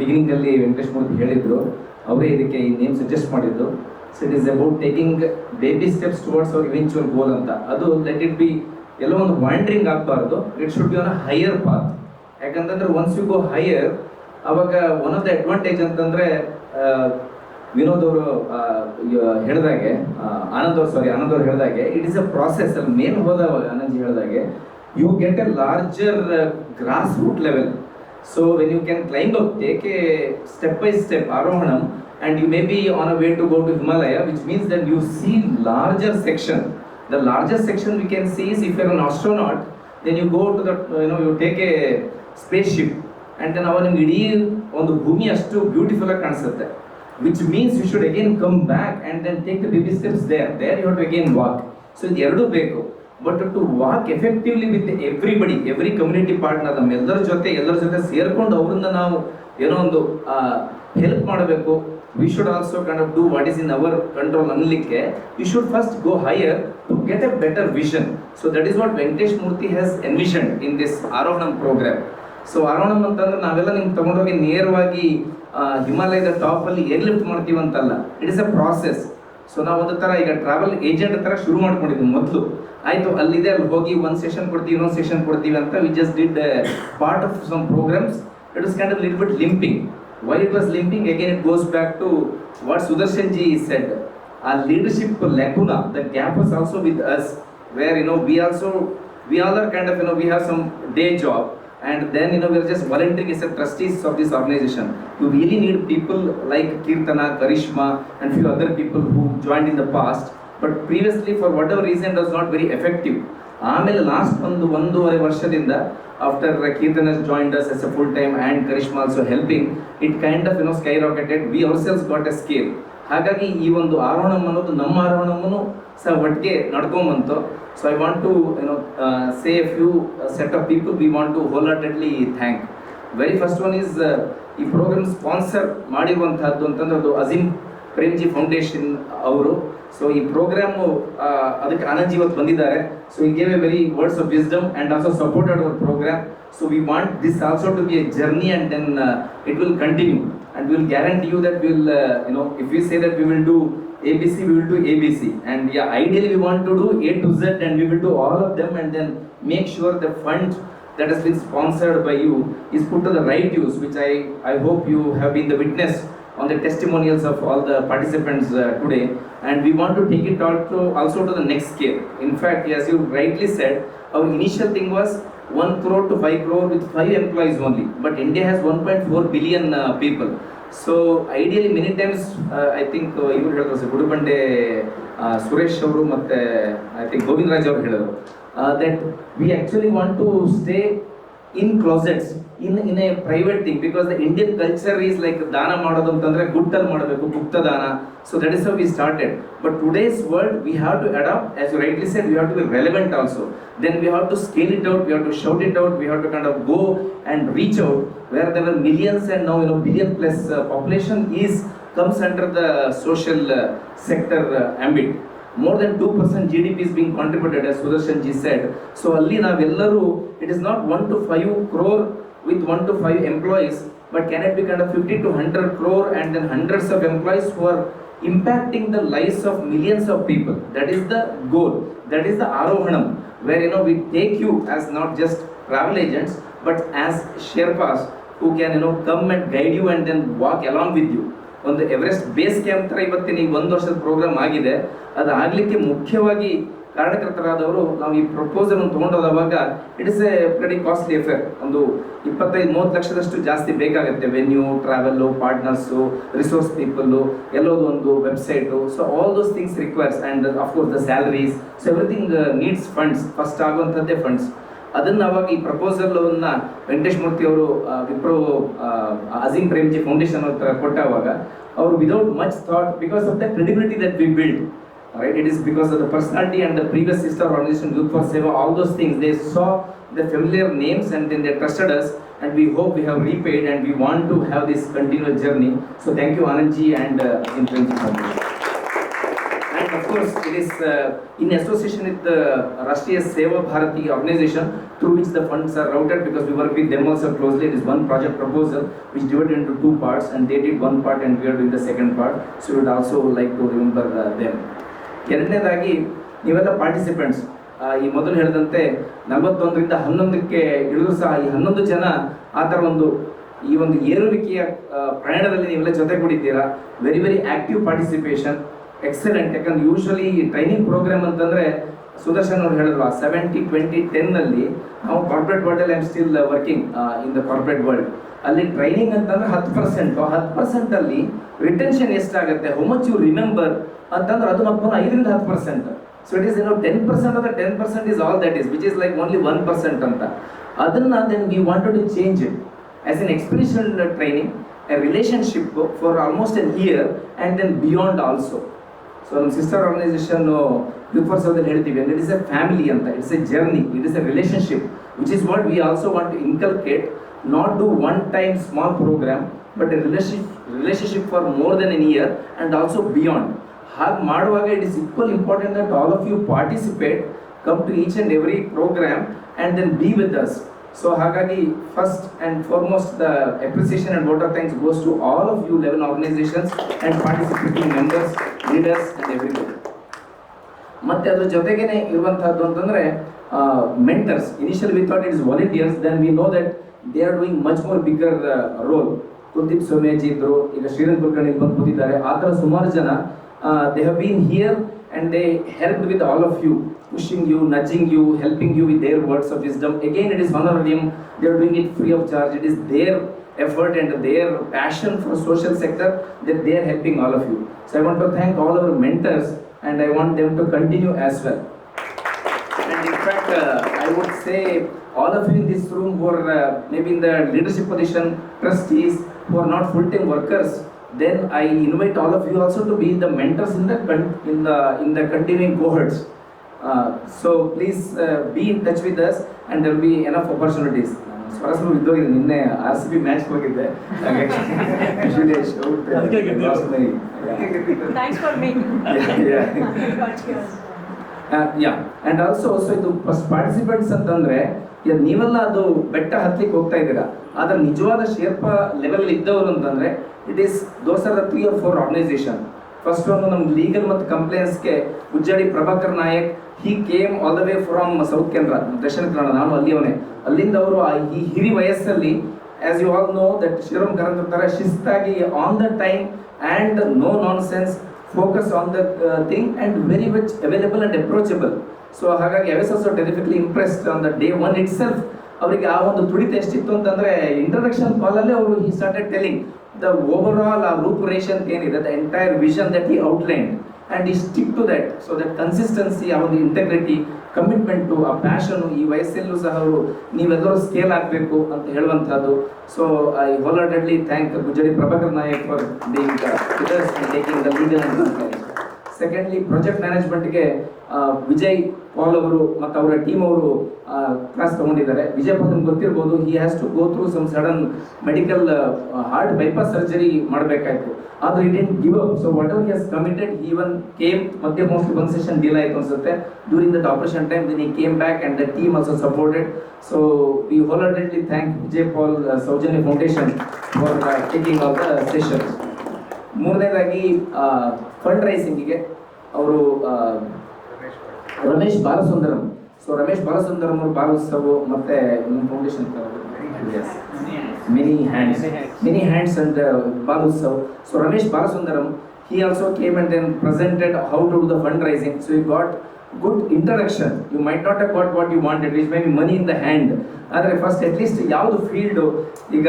ಬಿಗಿನಿಂಗಲ್ಲಿ ವೆಂಕಟೇಶ್ ಮೂರ್ತಿ ಹೇಳಿದ್ರು, ಅವರೇ ಇದಕ್ಕೆ ಈ ನೇಮ್ ಸಜೆಸ್ಟ್ ಮಾಡಿದ್ದು. So it is about taking baby steps towards our eventual goal ಅಂತ. ಅದು ಲೆಟ್ ಇಟ್ ಬಿ ಎಲ್ಲೋ ಒಂದು ವಾಂಡ್ರಿಂಗ್ ಆಗಬಾರ್ದು, it should be on a higher path. ಯಾಕಂತಂದ್ರೆ ಒನ್ಸ್ ಯು ಗೋ ಹೈಯರ್, ಅವಾಗ ಒನ್ ಆಫ್ ದ ಅಡ್ವಾಂಟೇಜ್ ಅಂತಂದರೆ ವಿನೋದ್ ಅವರು ಹೇಳಿದಾಗೆ, ಆನಂದ್ ಅವ್ರು ಹೇಳಿದಾಗೆ, ಇಟ್ ಈಸ್ ಅ ಪ್ರಾಸೆಸ್. ಅಲ್ಲಿ ಮೇನ್ ಹೋದವಾಗ ಆನಂದ್ ಹೇಳಿದಾಗೆ you get a larger grass root level. So when you can climb up, take a step by step Arohanam, and you may be on a way to go to Himalaya, which means that you see larger section. The largest section we can see is if you're an astronaut, then you go to the, you take a spaceship, and then our ಇಡೀ ಒಂದು ಭೂಮಿ ಅಷ್ಟು beautiful ಆಗಿ ಕಾಣಿಸುತ್ತೆ. Which means you should again come back and then take the baby steps there you have to again walk. So ಇದು ಎರಡೂ ಬೇಕು. But to walk effectively with everybody, every community partner, ಎಲ್ಲರ ಜೊತೆ ಸೇರ್ಕೊಂಡು ಅವರನ್ನ ನಾವು ಏನೋ ಒಂದು ಹೆಲ್ಪ್ ಮಾಡಬೇಕು. We should also kind of do what is in our control ಅನ್ನಲಿಕ್ಕೆ we should first go higher to get a better vision. So that is what Venkatesh Murthy has envision in this Arohanam program. So Arohanam ಅಂತಂದ್ರೆ ನಾವೆಲ್ಲ ನಿಮ್ಗೆ ತಗೊಂಡೋಗಿ ನೇರವಾಗಿ ಹಿಮಾಲಯದ ಟಾಪಲ್ಲಿ air lift ಮಾಡ್ತೀವಂತಲ್ಲ, it is a process. So ನಾವು ಒಂದು ಥರ ಈಗ ಟ್ರಾವೆಲ್ ಏಜೆಂಟ್ ಥರ ಶುರು ಮಾಡ್ಕೊಂಡಿದ್ವಿ ಮೊದಲು. ಆಯಿತು, ಅಲ್ಲಿದೆ, ಅಲ್ಲಿ ಹೋಗಿ ಒಂದು ಸೆಷನ್ ಕೊಡ್ತೀವಿ, ಇನ್ನೊಂದು ಸೆಷನ್ ಕೊಡ್ತೀವಿ ಅಂತ we just did part of some programmes. It was kind of little bit limping. Why it was limping? Again, it goes back to what Sudarshan ji said. Our leadership lacuna, the gap was also with us, where we all are kind of we have some day job, and then we are just volunteering as a trustees of this organization. You really need people like Kirtana, Karishma, and few other people who joined in the past, but previously for whatever reason it was not very effective. ಆಮೇಲೆ last ಒಂದೂವರೆ ವರ್ಷದಿಂದ after Keerthan has joined us as a full time and Karishma also helping, it kind of skyrocketed. We ourselves got a scale. ಹಾಗಾಗಿ ಈ ಒಂದು ಆರೋಹಣಂ ಅನ್ನೋದು ನಮ್ಮ ಆರೋಹಣಮನ್ನು ಸಹ ಒಟ್ಟಿಗೆ ನಡ್ಕೊಂಬಂತು. So I want to say a few set of people we want to wholeheartedly thank. Very first one is ಈ ಪ್ರೋಗ್ರಾಮ್ ಸ್ಪಾನ್ಸರ್ ಮಾಡಿರುವಂತಹದ್ದು ಅಂತಂದ್ರೆ ಅದು ಅಜೀಂ ಪ್ರೇಮ್ಜಿ ಫೌಂಡೇಶನ್ ಅವರು. ಸೊ ಈ ಪ್ರೋಗ್ರಾಮು ಅದಕ್ಕೆ ಆನಂದ್ ಇವತ್ತು ಬಂದಿದ್ದಾರೆ. ಸೊ ಈ gave a very words of wisdom and also supported our program. So we want this also to be a journey and then it will continue and will guarantee you that will if we say that we will do ABC, we will do ABC, and yeah, ideally we want to do A to Z, and we will do all of them, and then make sure the fund that has been sponsored by you is put to the right use, which I hope you have been the witness on the testimonials of all the participants today, and we want to take it also to the next scale. In fact, as you rightly said, our initial thing was 1 crore to 5 crore with 5 employees only, but India has 1.4 billion people. So ideally many times I think ಇವರು ಹೇಳಿದ್ರು ಗುಡುಬಂಡೆ ಸುರೇಶ್ ಅವರು ಮತ್ತು I think Govinda Raj ಅವರು ಹೇಳಿದ್ರು that we actually want to stay in closets in a private thing, because the Indian culture is like ದಾನ ಮಾಡೋದು ಅಂತಂದ್ರೆ ಗುಟ್ಟಲ್ಲಿ ಮಾಡಬೇಕು, ಗುಪ್ತ ದಾನ. So that is how we started. But today's world we have to adapt, as you rightly said, we have to be relevant also. Then we have to scale it out, we have to shout it out, we have to kind of go and reach out where there are millions and now billion plus population comes under the social sector ambit. More than 2% GDP is being contributed, as Sudarshan ji said. So alli navelleru, it is not 1 to 5 crore with 1 to 5 employees, but can it be kind of 50 to 100 crore and then hundreds of employees who are impacting the lives of millions of people. That is the goal, that is the Arohanam, where we take you as not just travel agents but as Sherpas who can come and guide you and then walk along with you. ಒಂದು Everest base camp ಥರ ಇವತ್ತಿನ ಈ 1 ವರ್ಷದ program ಆಗಿದೆ. ಅದು ಆಗಲಿಕ್ಕೆ ಮುಖ್ಯವಾಗಿ ಕಾರಣಕರ್ತರಾದವರು ನಾವು ಈ ಪ್ರಪೋಸಲ್ ತೊಗೊಂಡೋದವಾಗ it is a very costly affair. ಒಂದು 25-30 ಲಕ್ಷದಷ್ಟು ಜಾಸ್ತಿ ಬೇಕಾಗುತ್ತೆ. Venue, travel, partners, resource people, ಎಲ್ಲೋದು ಒಂದು website. So all those things requires and of course the salaries. So everything needs funds. First ಆಗುವಂಥದ್ದೇ ಫಂಡ್ಸ್. ಅದನ್ನು ಅವಾಗ ಈ ಪ್ರಪೋಸಲನ್ನು ವೆಂಕಟೇಶ್ ಮೂರ್ತಿ ಅವರು ವಿಪ್ರೋ ಅಜೀಂ ಪ್ರೇಮ್ಜಿ ಫೌಂಡೇಶನ್ ಅವ್ರ ಕೊಟ್ಟಾಗ ಅವರು without much thought, because of the credibility that we build, right? It is because of the personality and the previous sister organization Youth for Seva, all those things. They saw the familiar names and then they trusted us, and we hope we have repaid and we want to have this continuous journey. So thank you Anand ji and in Premji Foundation. And of course, it is in association with the Rashtriya Seva Bharati organization, through which the funds are routed, because we work with them also closely. It is one project proposal which divided into two parts, and they did one part and we are doing the second part. So we would also like to remember them. ಎರಡನೇದಾಗಿ ನೀವೆಲ್ಲ participants, ಈ ಮೊದಲು ಹೇಳಿದಂತೆ 41ರಿಂದ 11ಕ್ಕೆ ಇಳಿದ್ರು ಸಹ ಈ 11 ಜನ ಆ ಥರ ಈ ಒಂದು ಏರುವಿಕೆಯ ಪ್ರಯಾಣದಲ್ಲಿ ನೀವೆಲ್ಲ ಜೊತೆಗೂಡಿದ್ದೀರಾ. Very very active participation, excellent. ಯಾಕಂದ್ರೆ ಯೂಶಲಿ ಟ್ರೈನಿಂಗ್ ಪ್ರೋಗ್ರಾಮ್ ಅಂತಂದರೆ ಸುದರ್ಶನ್ ಅವ್ರು ಹೇಳಿದ್ರು 70-20-10ನಲ್ಲಿ ನಾವು ಕಾರ್ಪೊರೇಟ್ ವರ್ಲ್ಡಲ್ಲಿ I am still working in the corporate world. ಅಲ್ಲಿ ಟ್ರೈನಿಂಗ್ ಅಂತಂದ್ರೆ 10%. ರಿಟೆನ್ಷನ್ ಎಷ್ಟಾಗುತ್ತೆ, ಹೌ ಮಚ್ ಯು ರಿಮೆಂಬರ್ ಅಂತಂದ್ರೆ ಅದು ಮತ್ತೊಂದು 5-10%. So it is 10% of the 10% is all that is, which is like only 1% ಅಂತ. ಅದನ್ನ then we wanted to change it as an experiential training, a relationship for almost a year and then beyond also. So ನಮ್ಮ sister organization Youth for South ಹೇಳ್ತೀವಿ, and it is a family anta, it is a journey, it is a relationship, which is what we also want to inculcate. Not do one time small program, but a relationship for more than a year and also beyond. ಹಾಗೆ ಮಾಡುವಾಗ it is equally important that all of you participate, come to each and every program and then be with us. So ಹಾಗಾಗಿ first and foremost the appreciation and vote of thanks goes to all of you 11 organizations and participating members, leaders and everybody. ಮತ್ತೆ ಅದ್ರ ಜೊತೆಗೇನೆ ಇರುವಂತಹದ್ದು ಅಂತಂದರೆ mentors. Initially we thought it is volunteers, then we know that they are doing much more bigger role. Kuldeep ಸೋಮೇಜಿ ಇದ್ರು, ಈಗ ಶ್ರೀರಂಗ್ ಕುಲಕರ್ಣಿ ಬಂದು ಕೂತಿದ್ದಾರೆ. ಆ ಥರ ಸುಮಾರು ಜನ they have been here and they helped with all of you, pushing you, nudging you, helping you with their words of wisdom. Again, it is honorarium, they are doing it free of charge. It is their effort and their passion for social sector that they are helping all of you. So I want to thank all our mentors and I want them to continue as well. And in fact, I would say all of you in this room who are maybe in the leadership position, trustees, who are not full-time workers, then I invite all of you also to be the mentors in the continuing cohorts. So please be in touch with us and there will be enough opportunities. ಸ್ವರಸ್ಲು ಇದ್ದೋಗಿದೆ, ನಿನ್ನೆ RCB match ಹೋಗಿದ್ದೆ. Thanks for me. And also ಇದು participants ಅಂತಂದ್ರೆ ನೀವೆಲ್ಲ ಅದು ಬೆಟ್ಟ ಹತ್ತಲಿಕ್ಕೆ ಹೋಗ್ತಾ ಇದ್ದೀರಾ, ಆದ್ರೆ ನಿಜವಾದ ಶೇರ್ಪ ಲೆವೆಲ್ ಇದ್ದವರು ಅಂತಂದ್ರೆ it is those are the 3 or 4 organisation. First ಒಂದು ನಮ್ಮ ಲೀಗಲ್ ಮತ್ತು ಕಂಪ್ಲೇಂಟ್ಸ್ಗೆ Ujjadi Prabhakar Nayak, he came all the way from south Canara, Dakshina Kannada, ನಾನು ಅಲ್ಲಿಯವನೇ. ಅಲ್ಲಿಂದ ಅವರು ಈ ಹಿರಿ ವಯಸ್ಸಲ್ಲಿ, as you all know that Shriram Karanth ಥರ ಶಿಸ್ತಾಗಿ on the time and no nonsense, focus on the thing and very much available and approachable. So ಹಾಗಾಗಿ I was also ಟೆರಿಫಿಕ್ಲಿ impressed on the day one itself. ಅವರಿಗೆ ಆ ಒಂದು ತುಡಿತ ಎಷ್ಟಿತ್ತು ಅಂತಂದರೆ introduction ಕಾಲಲ್ಲೇ ಅವರು he started telling the overall ರೂಪುರೇಷೆ ಅಂತ ಏನಿದೆ, the entire vision that he outlined and he stick to that. So that consistency, ಆ ಒಂದು ಇಂಟೆಗ್ರಿಟಿ, ಕಮಿಟ್ಮೆಂಟು, ಆ ಪ್ಯಾಷನು ಈ ವಯಸ್ಸಲ್ಲೂ ಸಹ ಅವರು ನೀವೆಲ್ಲರೂ ಸ್ಕೇಲ್ ಆಗಬೇಕು ಅಂತ ಹೇಳುವಂಥದ್ದು. So I wholeheartedly thank Gujjadi Prabhakar Nayak for being with us and taking the lead and compliance. Secondly project ಮ್ಯಾನೇಜ್ಮೆಂಟ್ಗೆ ವಿಜಯ್ ಪಾಲ್ ಅವರು ಮತ್ತು ಅವರ ಟೀಮ್ ಅವರು ಕ್ಲಾಸ್ ತಗೊಂಡಿದ್ದಾರೆ. ವಿಜಯ್ ಪಾಲ್ ನಿಮ್ಗೆ ಗೊತ್ತಿರ್ಬೋದು, he has to go through some sudden medical heart bypass surgery ಮಾಡಬೇಕಾಯ್ತು, ಆದರೆ he didn't give up. So whatever he has committed, he even came, ಮಧ್ಯೆ ಮೋಸ್ಟ್ಲಿ ಒಂದು ಸೆಷನ್ ಡಿಲೇ ಆಯಿತು ಅನ್ಸುತ್ತೆ during that operation time, then he came back and the team also supported. So we wholeheartedly thank Vijay Pal Soujanya foundation for taking all the sessions. ಮೂರನೇದಾಗಿ fund ರೈಸಿಂಗಿಗೆ ಅವರು Ramesh Balasundaram. So Ramesh Balasundaram ಅವರು ಬಾಲೋತ್ಸವ ಮತ್ತು foundation many hands and Balotsav. So Ramesh Balasundaram, he also came and then presented how to do the fundraising. So you got good introduction. You might not have got what you wanted, which may be money in the hand. ಆದರೆ first at least ಯಾವುದು field ಈಗ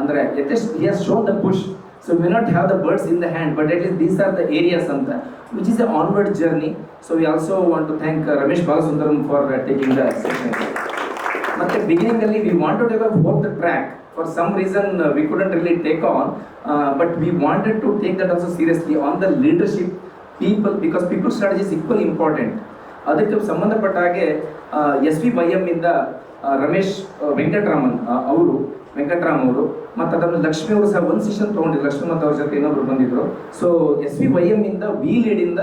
ಅಂದರೆ at least he has shown the push. So we may not have the birds in the hand, but at least these are the areas anta, which is an onward journey. So we also want to thank Ramesh Balasundaram for taking the session. But at the beginning we wanted to have both the track. For some reason we couldn't really take on, but we wanted to take that also seriously on the leadership people, because people strategy is equally important. ಅದಕ್ಕೆ ಸಂಬಂಧಪಟ್ಟ ಹಾಗೆ S V ಬೈಎಂ ಇಂದ ರಮೇಶ್ ವೆಂಕಟರಾಮ್ ಅವರು ಮತ್ತು ಅದನ್ನು ಲಕ್ಷ್ಮಿ ಅವರು ಸಹ ಒಂದು ಸೆಷನ್ ತೊಗೊಂಡಿದ್ರು. ಲಕ್ಷ್ಮಿ ಮತ್ತು ಅವ್ರ ಜೊತೆ ಇನ್ನೊಬ್ರು ಬಂದಿದ್ರು. So S V Y M ಇಂದ ವಿ ಲೀಡಿಂದ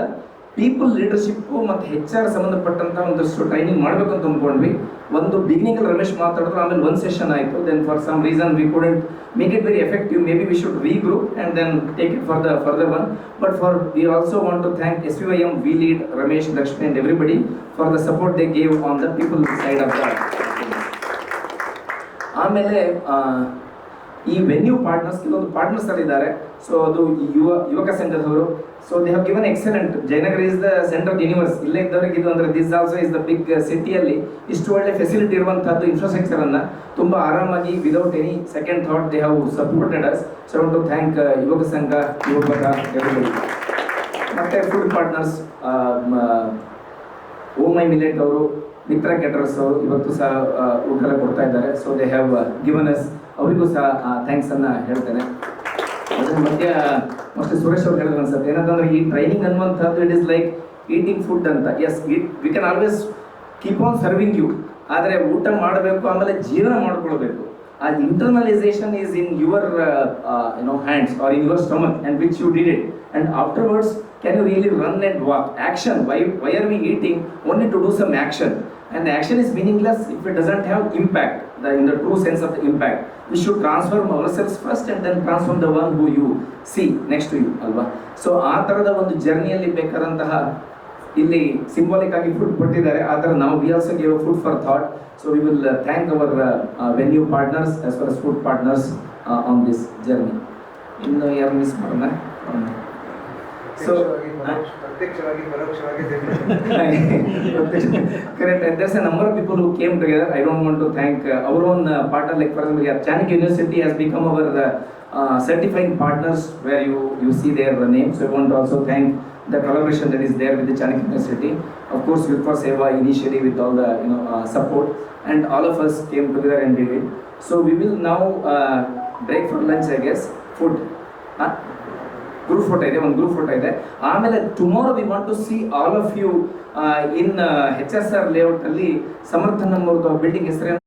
ಪೀಪಲ್ ಲೀಡರ್ಶಿಪ್ಪು ಮತ್ತು HR ಸಂಬಂಧಪಟ್ಟಂಥ ಒಂದಷ್ಟು ಟ್ರೈನಿಂಗ್ ಮಾಡಬೇಕು ಅಂತ ಅಂದ್ಕೊಂಡ್ವಿ. ಒಂದು ಬಿಗಿನಿಂಗಲ್ಲಿ ರಮೇಶ್ ಮಾತಾಡಿದ್ರು, ಆಮೇಲೆ ಒಂದು ಸೆಷನ್ ಆಯಿತು. Then for some reason we couldn't make it very effective. Maybe we should regroup and then take it for the further one. But for we also want to thank SVYM, V lead, Ramesh, Lakshmi and everybody for the support they gave on the people side of the. ಆಮೇಲೆ ಈ venue partners, ಕೆಲವೊಂದು partners ಇದ್ದಾರೆ. So ಅದು ಯುವಕ ಸಂಘದವರು. So they have given excellent. Jayanagar is the centre of universe. ಇಲ್ಲೇ ಇದ್ದವರಿಗೆ ಇದು ಅಂದರೆ this also is the big ಸಿಟಿಯಲ್ಲಿ ಇಷ್ಟು ಒಳ್ಳೆ ಫೆಸಿಲಿಟಿ ಇರುವಂಥದ್ದು ಇನ್ಫ್ರಾಸ್ಟ್ರಕ್ಚರನ್ನು ತುಂಬ ಆರಾಮಾಗಿ without any second thought they have supported us. So I want to thank ಯುವಕ ಸಂಘ, ಯುವಕ ಎವ್ರಿಬಡಿ. ಮತ್ತು food partners, oh my millet ಅವರು, ಮಿತ್ರ ಕೆಟರರ್ಸ್ ಅವರು ಇವತ್ತು ಸಹ ಊಟ ಕೊಡ್ತಾ ಇದ್ದಾರೆ. So they have given us, ಅವರಿಗೂ ಸಹ ಥ್ಯಾಂಕ್ಸನ್ನು ಹೇಳ್ತೇನೆ. ಅದರ ಮಧ್ಯ ಮತ್ತೆ ಸುರೇಶ್ ಅವ್ರು ಹೇಳಿದ್ರು ಅನ್ಸುತ್ತೆ, ಏನಂತಂದ್ರೆ ಈ ಟ್ರೈನಿಂಗ್ ಅನ್ನುವಂಥದ್ದು it is like eating food ಅಂತ. Yes, we can always keep on serving you, ಆದರೆ ಊಟ ಮಾಡಬೇಕು, ಆಮೇಲೆ ಜೀವನ ಮಾಡ್ಕೊಳ್ಬೇಕು. ಆ internalisation is in your hands or in your stomach and which you did it. And afterwards can you really run and walk? Action. Why are we eating? Only to do some action. And the action is meaningless if it doesn't have impact, in the true sense of the impact. We should transform ourselves first and then transform the one who you see next to you, alva. So ಆ ಥರದ ಒಂದು ಜರ್ನಿಯಲ್ಲಿ ಬೇಕಾದಂತಹ ಇಲ್ಲಿ symbolic ಆಗಿ food ಕೊಟ್ಟಿದ್ದಾರೆ. ಆ ಥರ ನಾವು we also give food for thought. So we will thank our venue partners as well as food partners on this journey. ಇನ್ನು ಯಾರು ಮಿಸ್ ಮಾಡೋಣ? So, correct. There's a number of people who came together. I don't want to thank our own partner. Like for example, Chanakya University has become our certifying partners, where you see their names. So I want to also thank the collaboration that is there with the Chanakya University. Of course, Youth for Seva initially with all the support, and all of us came together and did it. So we will now break for lunch, I guess. Food. Group photo ಇದೆ, ಒಂದು group photo ಇದೆ. ಆಮೇಲೆ tomorrow we want to see all of you in HSR ಲೇಔಟಲ್ಲಿ ಸಮರ್ಥ ನಮ್ಮವ್ರದ್ದು building ಹೆಸರೇನು?